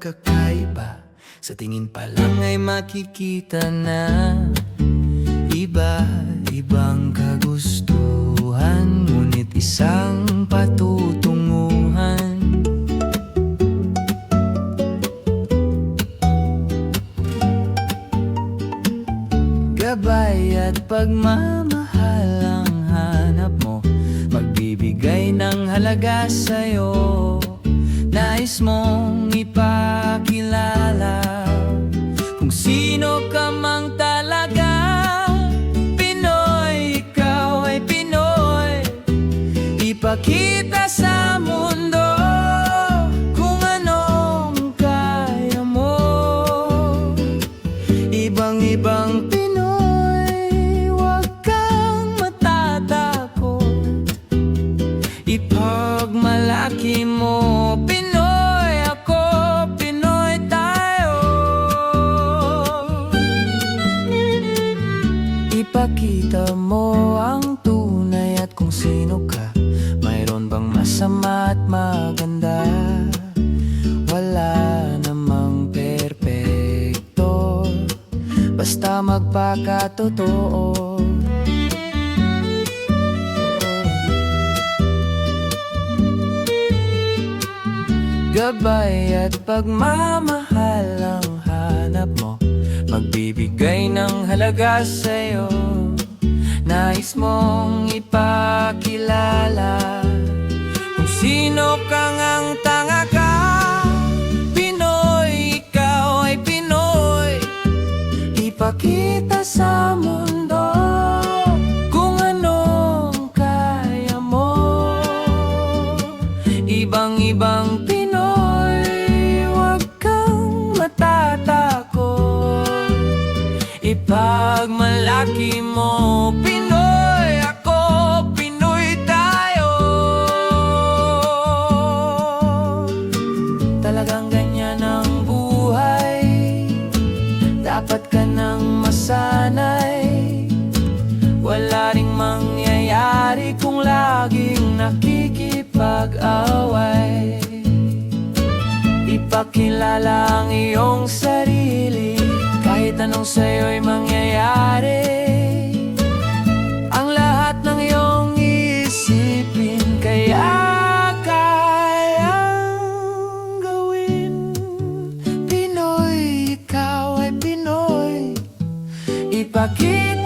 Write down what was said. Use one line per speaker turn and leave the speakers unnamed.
pagkakaiba. Sa tingin pa lang ay makikita na iba-ibang kagustuhan, ngunit isang patutunguhan. Gabay at pagmamahal ang hanap mo, magbibigay ng halaga sa'yo. Nais mong ipakilala kung sino ka mang talaga. Pinoy, ikaw ay Pinoy. Ipakita sa mundo kung anong kaya mo. Ibang-ibang Pinoy, huwag kang matatakot. Ipagmalaki mo, Pinoy ako, Pinoy tayo. Ipakita mo ang tunay at kung sino ka. Mayroon bang masama at maganda? Wala namang perpekto, basta magpakatotoo. Gabay at pagmamahal ang hanap mo, magbibigay ng halaga sa'yo. Nais mong ipakilala kung sino kang ang tanga ka. Pinoy, ikaw ay Pinoy. Ipakita sa mundo kung anong kaya mo. Ibang-ibang Pinoy, huwag kang matatakot. Ipagmalaki mo, Pinoy ako, Pinoy tayo. Talagang ganyan ang buhay, dapat ka nang masanay. Wala ring mangyayari kung laging nakikipag-away. Ipakilala ang iyong sarili kahit anong sa'yo'y mangyayari. Ang lahat ng iyong isipin kaya kayang gawin. Pinoy, ikaw ay Pinoy. Ipakita